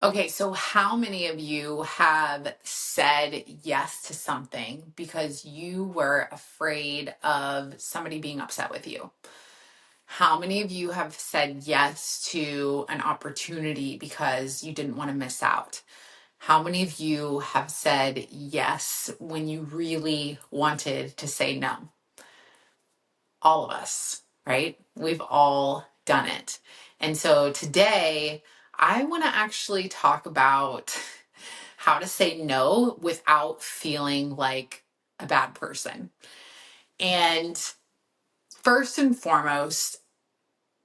Okay, so how many of you have said yes to something because you were afraid of somebody being upset with you? How many of you have said yes to an opportunity because you didn't want to miss out? How many of you have said yes when you really wanted to say no? All of us, right? We've all done it. And so today, I want to actually talk about how to say no without feeling like a bad person. And first and foremost,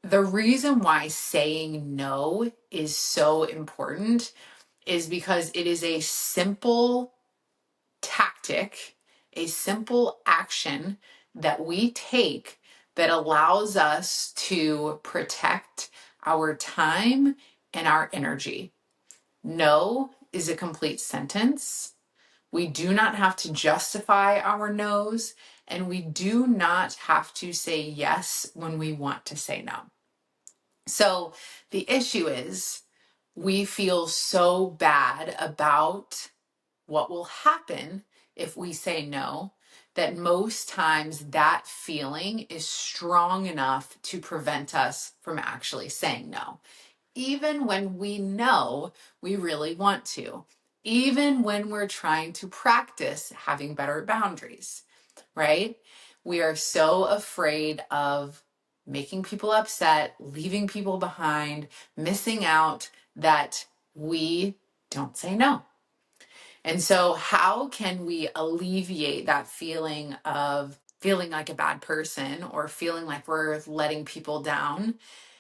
the reason why saying no is so important is because it is a simple tactic, a simple action that we take that allows us to protect our time and our energy. No is a complete sentence. We do not have to justify our no's, and we do not have to say yes when we want to say no. So the issue is we feel so bad about what will happen if we say no that most times that feeling is strong enough to prevent us from actually saying no, even when we know we really want to, even when we're trying to practice having better boundaries, right? We are so afraid of making people upset, leaving people behind, missing out, that we don't say no. And so, how can we alleviate that feeling of feeling like a bad person or feeling like we're letting people down?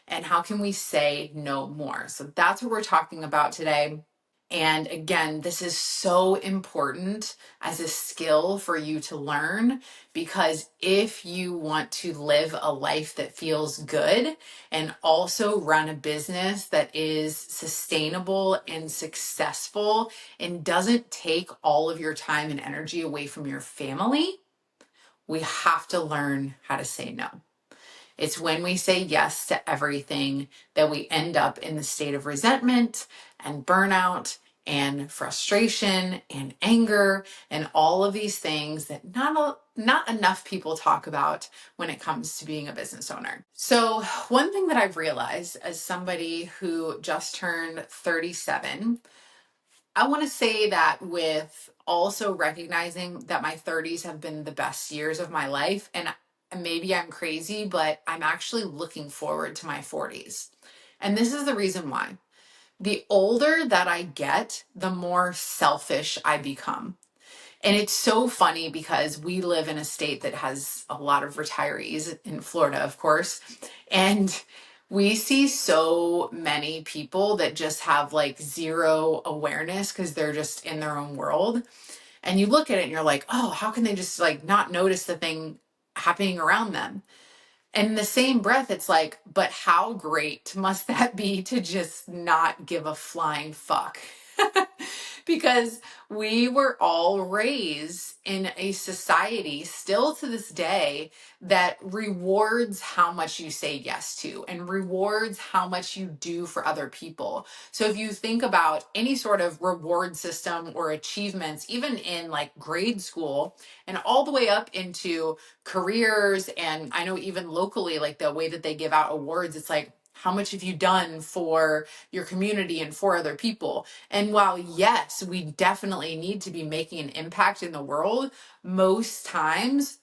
And how can we say no more? So, that's what we're talking about today. And again, this is so important as a skill for you to learn, because if you want to live a life that feels good and also run a business that is sustainable and successful and doesn't take all of your time and energy away from your family, we have to learn how to say no. It's when we say yes to everything that we end up in the state of resentment and burnout and frustration and anger and all of these things that not enough people talk about when it comes to being a business owner. So one thing that I've realized as somebody who just turned 37, I want to say that with also recognizing that my 30s have been the best years of my life, and maybe I'm crazy, but I'm actually looking forward to my 40s. And this is the reason why. The older that I get, the more selfish I become. And it's so funny because we live in a state that has a lot of retirees in Florida, of course. And we see so many people that just have like zero awareness because they're just in their own world. And you look at it and you're like, oh, how can they just like not notice the thing happening around them? And in the same breath, it's like, but how great must that be to just not give a flying fuck? Because we were all raised in a society still to this day that rewards how much you say yes to and rewards how much you do for other people. So if you think about any sort of reward system or achievements, even in like grade school and all the way up into careers, and I know even locally, like the way that they give out awards, it's like, how much have you done for your community and for other people? And while, yes, we definitely need to be making an impact in the world, most times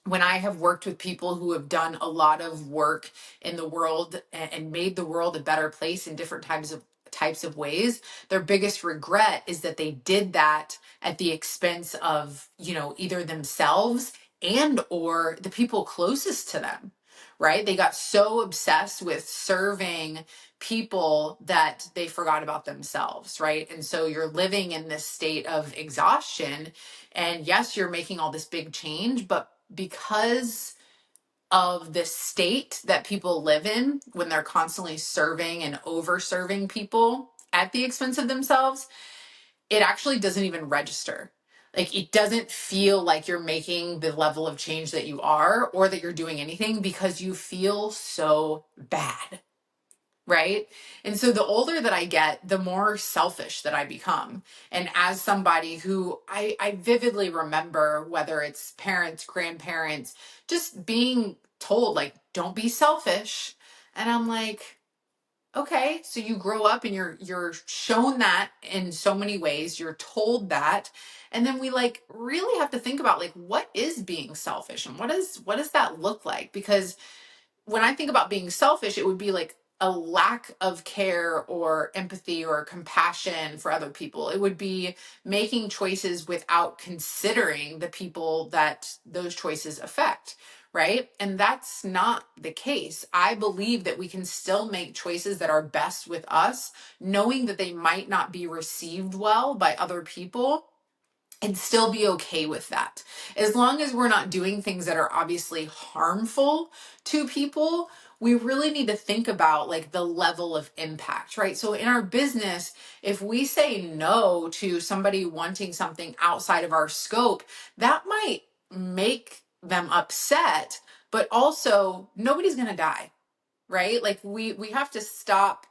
when I have worked with people who have done a lot of work in the world and made the world a better place in different types of ways, their biggest regret is that they did that at the expense of, either themselves and or the people closest to them, right? They got so obsessed with serving people that they forgot about themselves, right? And so you're living in this state of exhaustion, and yes, you're making all this big change, but because of the state that people live in when they're constantly serving and over serving people at the expense of themselves, it actually doesn't even register. Like, it doesn't feel like you're making the level of change that you are or that you're doing anything because you feel so bad, right? And so the older that I get, the more selfish that I become. And as somebody who I vividly remember, whether it's parents, grandparents, just being told, like, don't be selfish. And I'm like, okay, so you grow up and you're shown that in so many ways, you're told that. And then we like really have to think about like what is being selfish and what does that look like? Because when I think about being selfish, it would be like a lack of care or empathy or compassion for other people. It would be making choices without considering the people that those choices affect, right? And that's not the case. I believe that we can still make choices that are best with us, knowing that they might not be received well by other people, and still be okay with that. As long as we're not doing things that are obviously harmful to people, we really need to think about like the level of impact, right? So in our business, if we say no to somebody wanting something outside of our scope, that might make them upset, but also nobody's going to die, right? Like we have to stop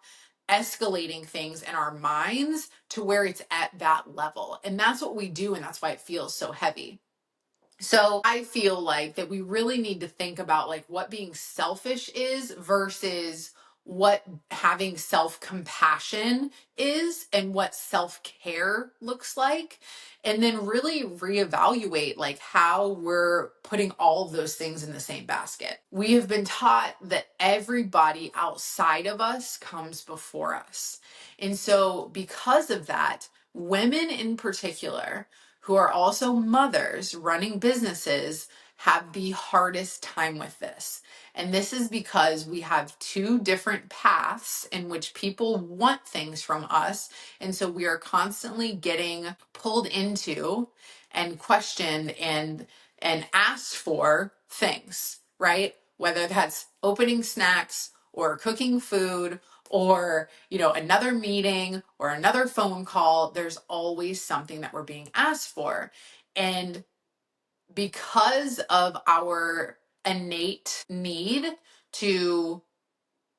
escalating things in our minds to where it's at that level. And that's what we do, and that's why it feels so heavy. So I feel like that we really need to think about like what being selfish is versus what having self-compassion is and what self-care looks like, and then really reevaluate like how we're putting all of those things in the same basket. We have been taught that everybody outside of us comes before us. And so because of that, women in particular who are also mothers running businesses have the hardest time with this. And this is because we have two different paths in which people want things from us. And so we are constantly getting pulled into and questioned and asked for things, right? Whether that's opening snacks or cooking food or another meeting or another phone call, there's always something that we're being asked for. And because of our innate need to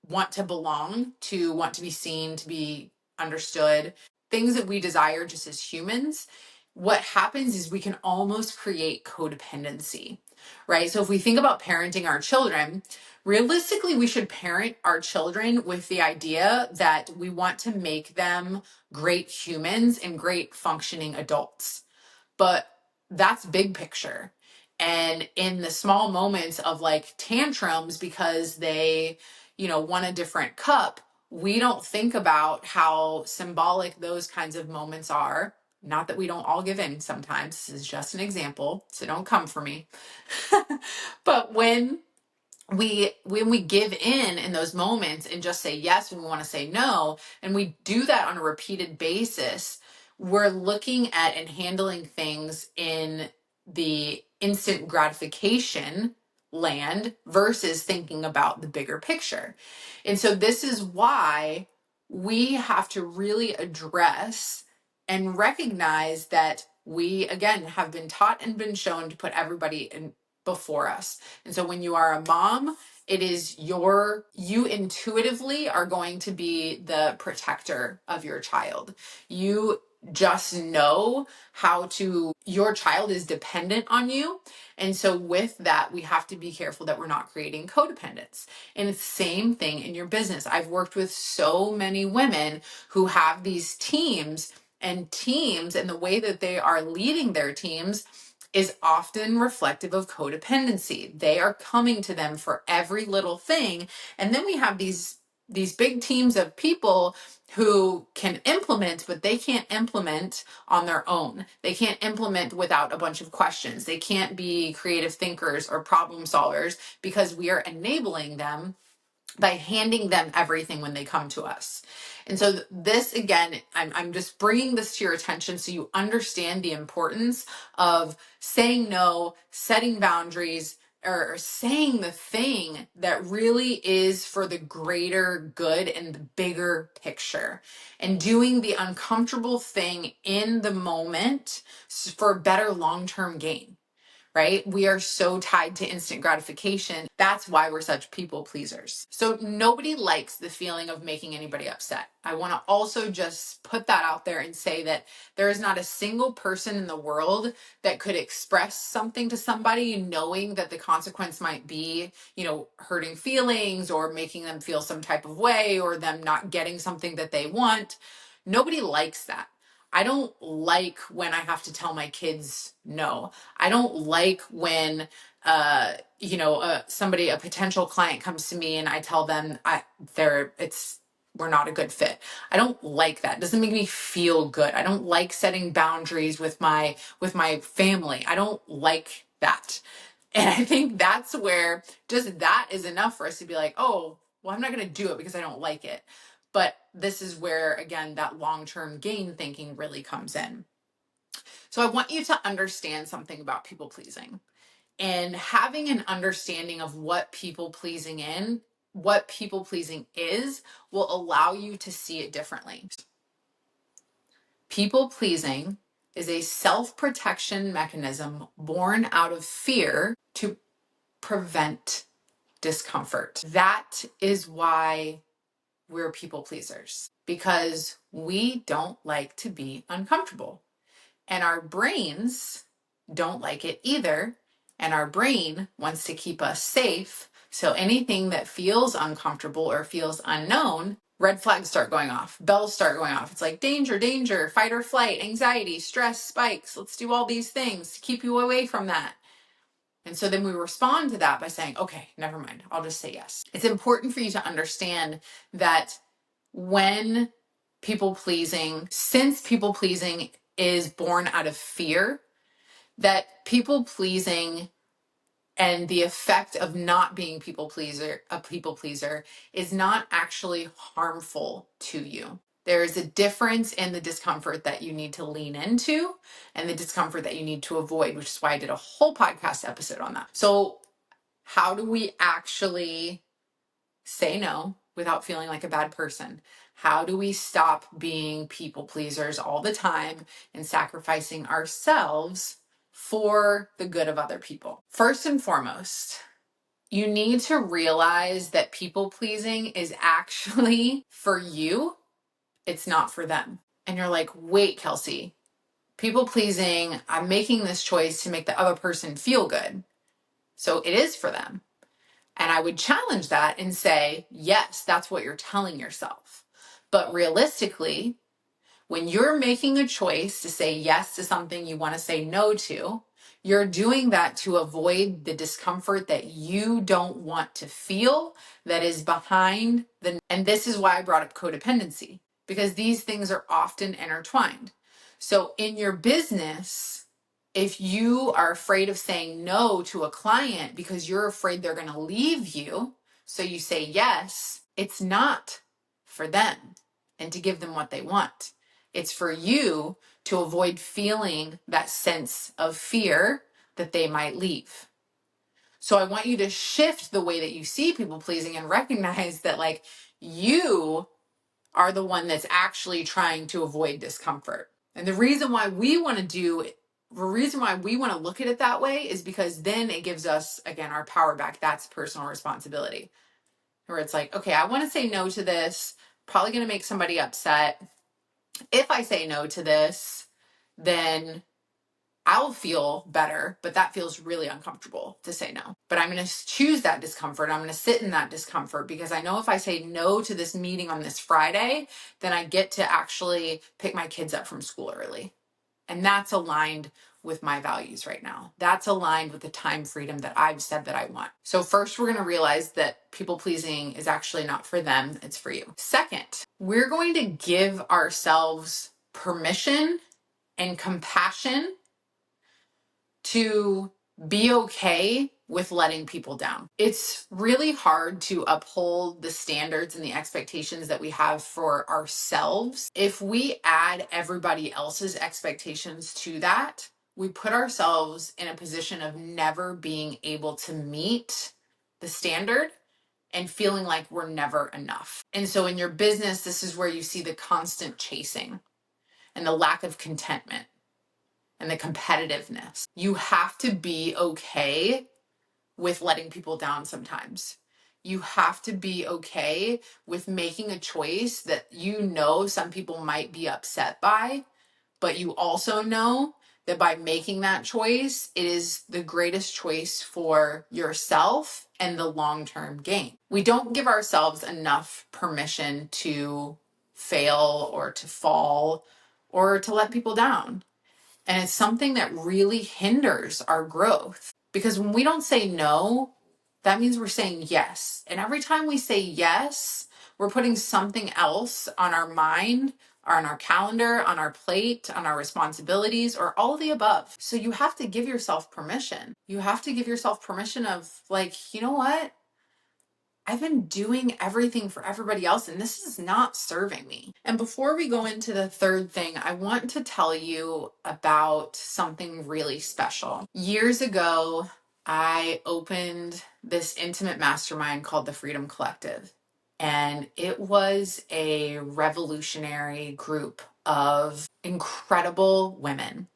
want to belong, to want to be seen, to be understood, things that we desire just as humans, what happens is we can almost create codependency, right? So if we think about parenting our children, realistically, we should parent our children with the idea that we want to make them great humans and great functioning adults. But that's big picture. And in the small moments of like tantrums because they, want a different cup, we don't think about how symbolic those kinds of moments are. Not that we don't all give in sometimes. This is just an example, so don't come for me. But when we give in those moments and just say yes when we want to say no, and we do that on a repeated basis, we're looking at and handling things in the instant gratification land versus thinking about the bigger picture. And so this is why we have to really address and recognize that we again have been taught and been shown to put everybody in before us. And so when you are a mom, it is you intuitively are going to be the protector of your child. You just know your child is dependent on you. And so with that, we have to be careful that we're not creating codependence. And it's the same thing in your business. I've worked with so many women who have these teams, and the way that they are leading their teams is often reflective of codependency. They are coming to them for every little thing. And then we have these big teams of people who can implement, but they can't implement on their own. They can't implement without a bunch of questions. They can't be creative thinkers or problem solvers because we are enabling them by handing them everything when they come to us. And so this, again, I'm just bringing this to your attention so you understand the importance of saying no, setting boundaries, or saying the thing that really is for the greater good and the bigger picture, and doing the uncomfortable thing in the moment for better long-term gain. right? We are so tied to instant gratification. That's why we're such people pleasers. So nobody likes the feeling of making anybody upset. I want to also just put that out there and say that there is not a single person in the world that could express something to somebody knowing that the consequence might be, hurting feelings or making them feel some type of way or them not getting something that they want. Nobody likes that. I don't like when I have to tell my kids no. I don't like when a potential client comes to me and I tell them we're not a good fit. I don't like that. It doesn't make me feel good. I don't like setting boundaries with my family. I don't like that. And I think that's where just that is enough for us to be like, oh, well, I'm not going to do it because I don't like it. But this is where, again, that long-term gain thinking really comes in. So I want you to understand something about people pleasing, and having an understanding of what people pleasing is will allow you to see it differently. People pleasing is a self-protection mechanism born out of fear to prevent discomfort. That is why we're people pleasers, because we don't like to be uncomfortable. And our brains don't like it either. And our brain wants to keep us safe. So anything that feels uncomfortable or feels unknown, red flags start going off, bells start going off. It's like danger, danger, fight or flight, anxiety, stress spikes. Let's do all these things to keep you away from that. And so then we respond to that by saying, okay, never mind, I'll just say yes. It's important for you to understand that when since people pleasing is born out of fear, that people pleasing and the effect of not being a people pleaser is not actually harmful to you. There is a difference in the discomfort that you need to lean into and the discomfort that you need to avoid, which is why I did a whole podcast episode on that. So how do we actually say no without feeling like a bad person? How do we stop being people pleasers all the time and sacrificing ourselves for the good of other people? First and foremost, you need to realize that people pleasing is actually for you. It's not for them. And you're like, wait, Kelsey, people pleasing, I'm making this choice to make the other person feel good. So it is for them. And I would challenge that and say, yes, that's what you're telling yourself. But realistically, when you're making a choice to say yes to something you want to say no to, you're doing that to avoid the discomfort that you don't want to feel that is behind and this is why I brought up codependency, because these things are often intertwined. So in your business, if you are afraid of saying no to a client because you're afraid they're going to leave you, so you say yes, it's not for them and to give them what they want. It's for you to avoid feeling that sense of fear that they might leave. So I want you to shift the way that you see people pleasing and recognize that you are the one that's actually trying to avoid discomfort. And the reason why we want to look at it that way is because then it gives us, again, our power back. That's personal responsibility. Where it's like, okay, I want to say no to this, probably going to make somebody upset. If I say no to this, then I'll feel better, but that feels really uncomfortable to say no. But I'm going to choose that discomfort. I'm going to sit in that discomfort because I know if I say no to this meeting on this Friday, then I get to actually pick my kids up from school early. And that's aligned with my values right now. That's aligned with the time freedom that I've said that I want. So first, we're going to realize that people pleasing is actually not for them, it's for you. Second, we're going to give ourselves permission and compassion to be okay with letting people down. It's really hard to uphold the standards and the expectations that we have for ourselves. If we add everybody else's expectations to that, we put ourselves in a position of never being able to meet the standard and feeling like we're never enough. And so in your business, this is where you see the constant chasing and the lack of contentment. and the competitiveness. You have to be okay with letting people down sometimes. You have to be okay with making a choice that you know some people might be upset by, but you also know that by making that choice, it is the greatest choice for yourself and the long-term gain. We don't give ourselves enough permission to fail or to fall or to let people down. And it's something that really hinders our growth, because when we don't say no, that means we're saying yes. And every time we say yes, we're putting something else on our mind, or on our calendar, on our plate, on our responsibilities, or all of the above. So you have to give yourself permission. You have to give yourself permission of, like, you know what? I've been doing everything for everybody else, and this is not serving me. And before we go into the third thing, I want to tell you about something really special. Years ago, I opened this intimate mastermind called the Freedom Collective. And it was a revolutionary group of incredible women.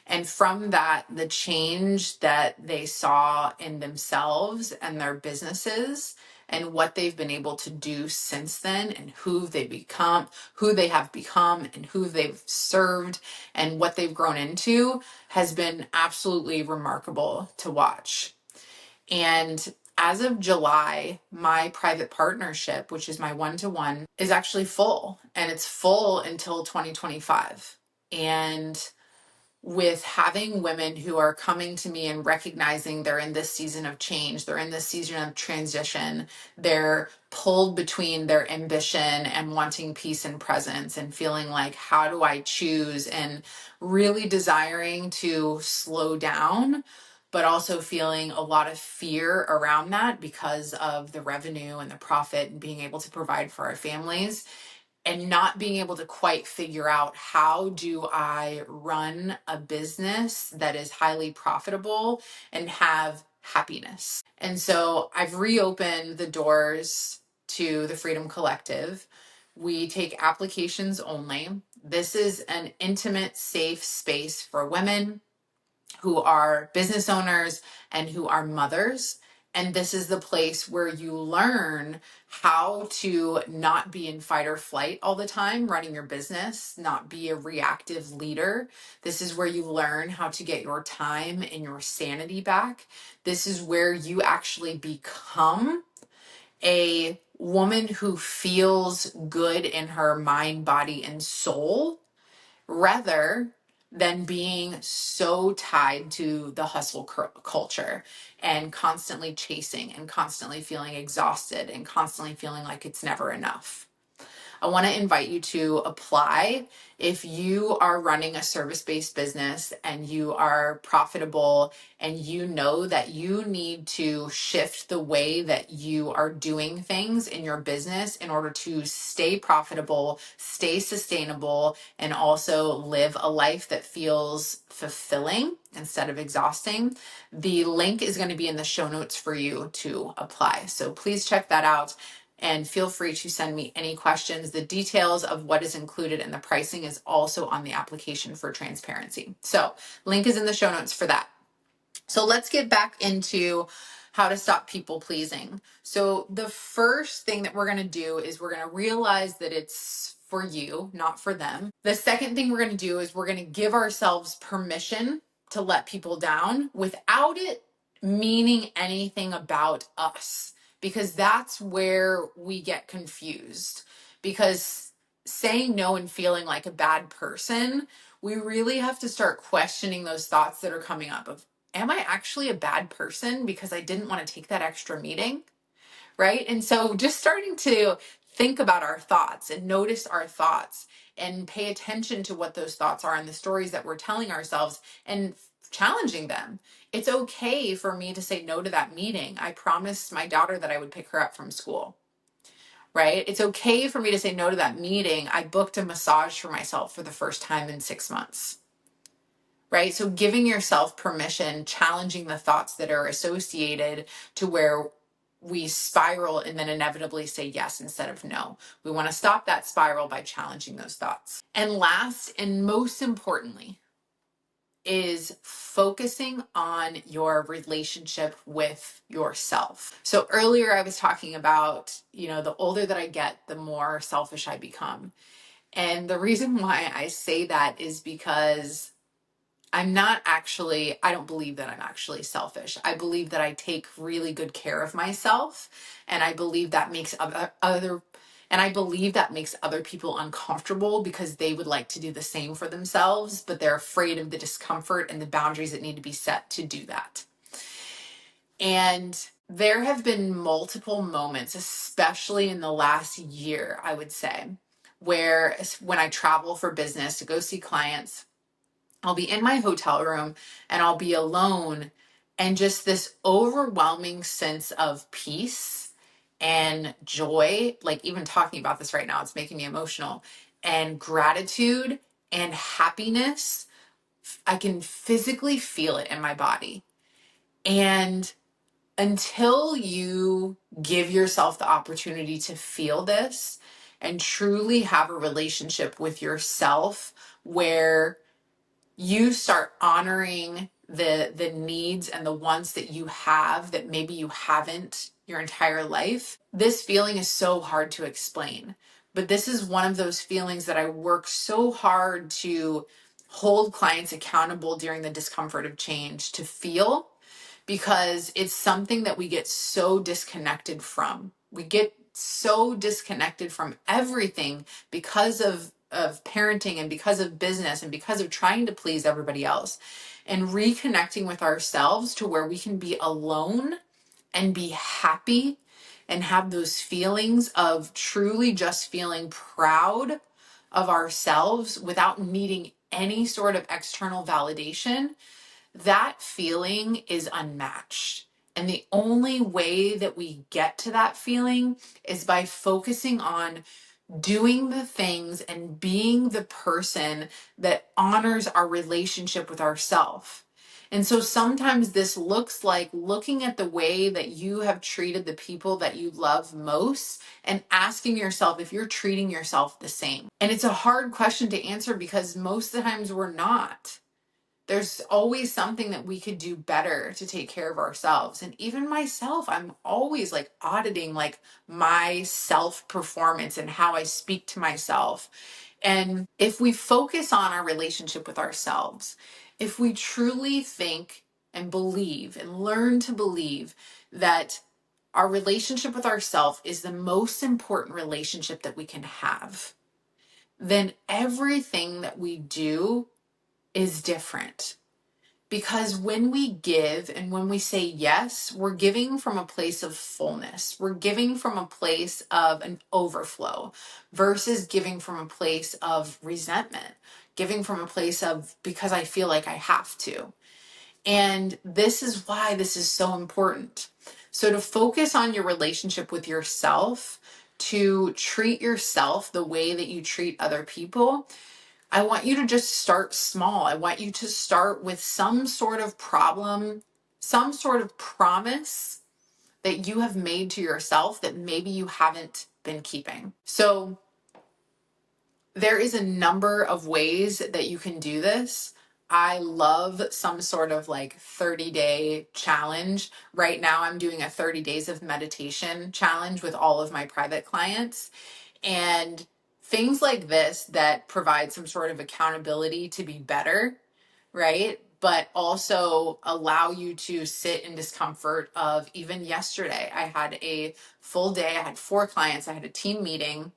And from that, the change that they saw in themselves and their businesses and what they've been able to do since then, and who they have become, and who they've served, and what they've grown into, has been absolutely remarkable to watch. And as of July, my private partnership, which is my one-to-one, is actually full, and it's full until 2025. And with having women who are coming to me and recognizing they're in this season of change, they're in this season of transition, they're pulled between their ambition and wanting peace and presence and feeling like, how do I choose? And really desiring to slow down, but also feeling a lot of fear around that because of the revenue and the profit and being able to provide for our families, and not being able to quite figure out, how do I run a business that is highly profitable and have happiness? And so I've reopened the doors to the Freedom Collective. We take applications only. This is an intimate, safe space for women who are business owners and who are mothers. And this is the place where you learn how to not be in fight or flight all the time running your business, not be a reactive leader. This is where you learn how to get your time and your sanity back. This is where you actually become a woman who feels good in her mind, body, and soul, rather than being so tied to the hustle culture and constantly chasing and constantly feeling exhausted and constantly feeling like it's never enough. I want to invite you to apply if you are running a service-based business and you are profitable and you know that you need to shift the way that you are doing things in your business in order to stay profitable, stay sustainable, and also live a life that feels fulfilling instead of exhausting. The link is going to be in the show notes for you to apply. So please check that out. And feel free to send me any questions. The details of what is included in the pricing is also on the application for transparency. So link is in the show notes for that. So let's get back into how to stop people pleasing. So the first thing that we're going to do is we're going to realize that it's for you, not for them. The second thing we're going to do is we're going to give ourselves permission to let people down without it meaning anything about us, because that's where we get confused. Because saying no and feeling like a bad person, we really have to start questioning those thoughts that are coming up of, am I actually a bad person because I didn't want to take that extra meeting? Right? And so just starting to think about our thoughts and notice our thoughts and pay attention to what those thoughts are and the stories that we're telling ourselves and challenging them. It's okay for me to say no to that meeting. I promised my daughter that I would pick her up from school. Right? It's okay for me to say no to that meeting. I booked a massage for myself for the first time in 6 months. Right? So giving yourself permission, challenging the thoughts that are associated to where we spiral and then inevitably say yes instead of no. We want to stop that spiral by challenging those thoughts. And last and most importantly, is focusing on your relationship with yourself. So earlier I was talking about, the older that I get, the more selfish I become. And the reason why I say that is because I don't believe that I'm actually selfish. I believe that I take really good care of myself, and I believe that makes other people uncomfortable because they would like to do the same for themselves, but they're afraid of the discomfort and the boundaries that need to be set to do that. And there have been multiple moments, especially in the last year, I would say, where when I travel for business to go see clients, I'll be in my hotel room and I'll be alone, and just this overwhelming sense of peace and joy, like even talking about this right now, it's making me emotional, and gratitude and happiness. I can physically feel it in my body. And until you give yourself the opportunity to feel this and truly have a relationship with yourself where you start honoring the needs and the wants that you have that maybe you haven't your entire life, this feeling is so hard to explain. But this is one of those feelings that I work so hard to hold clients accountable during the discomfort of change to feel, because it's something that we get so disconnected from. We get so disconnected from everything because of parenting and because of business and because of trying to please everybody else, and reconnecting with ourselves to where we can be alone and be happy and have those feelings of truly just feeling proud of ourselves without needing any sort of external validation. That feeling is unmatched. And the only way that we get to that feeling is by focusing on doing the things and being the person that honors our relationship with ourselves. And so sometimes this looks like looking at the way that you have treated the people that you love most and asking yourself if you're treating yourself the same. And it's a hard question to answer because most of the times we're not. There's always something that we could do better to take care of ourselves. And even myself, I'm always like auditing like my self performance and how I speak to myself. And if we focus on our relationship with ourselves, if we truly think and believe and learn to believe that our relationship with ourselves is the most important relationship that we can have, then everything that we do is different. Because when we give and when we say yes, we're giving from a place of fullness. We're giving from a place of an overflow versus giving from a place of resentment, giving from a place of because I feel like I have to. And this is why this is so important. So to focus on your relationship with yourself, to treat yourself the way that you treat other people, I want you to just start small. I want you to start with some sort of problem, some sort of promise that you have made to yourself that maybe you haven't been keeping. So there is a number of ways that you can do this. I love some sort of like 30-day challenge. Right now, I'm doing a 30 days of meditation challenge with all of my private clients. And things like this that provide some sort of accountability to be better, right? But also allow you to sit in discomfort of even yesterday. I had a full day. I had 4 clients. I had a team meeting.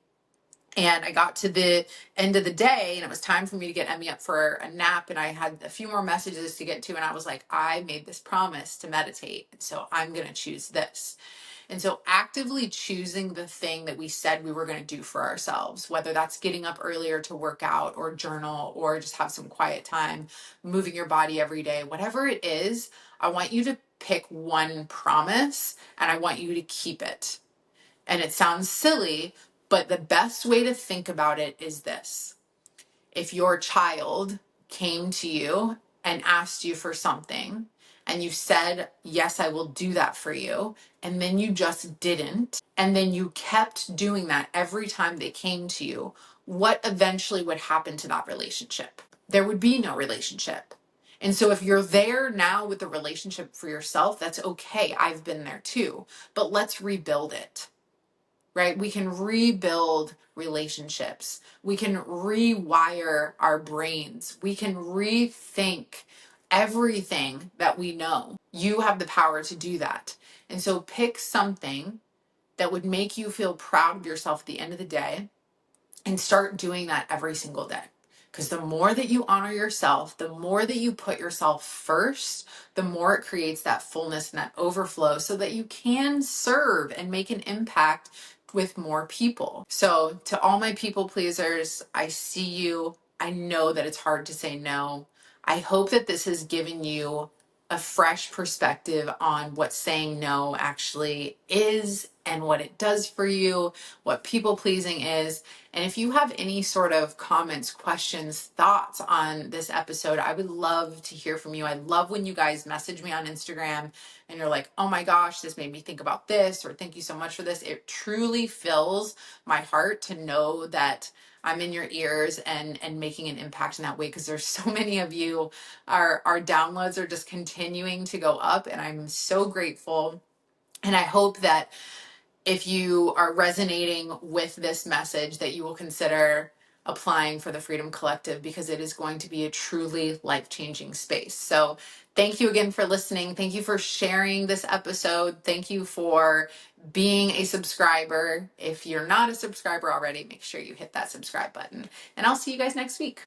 And I got to the end of the day and it was time for me to get Emmy up for a nap. And I had a few more messages to get to. And I was like, I made this promise to meditate. So I'm going to choose this. And so actively choosing the thing that we said we were going to do for ourselves, whether that's getting up earlier to work out or journal or just have some quiet time, moving your body every day, whatever it is, I want you to pick one promise and I want you to keep it. And it sounds silly, but the best way to think about it is this. If your child came to you and asked you for something and you said, yes, I will do that for you, and then you just didn't, and then you kept doing that every time they came to you, what eventually would happen to that relationship? There would be no relationship. And so if you're there now with the relationship for yourself, that's okay. I've been there too. But let's rebuild it, right? We can rebuild relationships. We can rewire our brains. We can rethink everything that we know. You have the power to do that. And so pick something that would make you feel proud of yourself at the end of the day and start doing that every single day. Because the more that you honor yourself, the more that you put yourself first, the more it creates that fullness and that overflow so that you can serve and make an impact with more people. So to all my people pleasers, I see you. I know that it's hard to say no. I hope that this has given you a fresh perspective on what saying no actually is and what it does for you, what people pleasing is. And if you have any sort of comments, questions, thoughts on this episode, I would love to hear from you. I love when you guys message me on Instagram and you're like, oh my gosh, this made me think about this, or thank you so much for this. It truly fills my heart to know that I'm in your ears and making an impact in that way, because there's so many of you. Our downloads are just continuing to go up, and I'm so grateful. And I hope that if you are resonating with this message, that you will consider applying for the Freedom Collective, because it is going to be a truly life-changing space. So thank you again for listening. Thank you for sharing this episode. Thank you for being a subscriber. If you're not a subscriber already, make sure you hit that subscribe button. And I'll see you guys next week.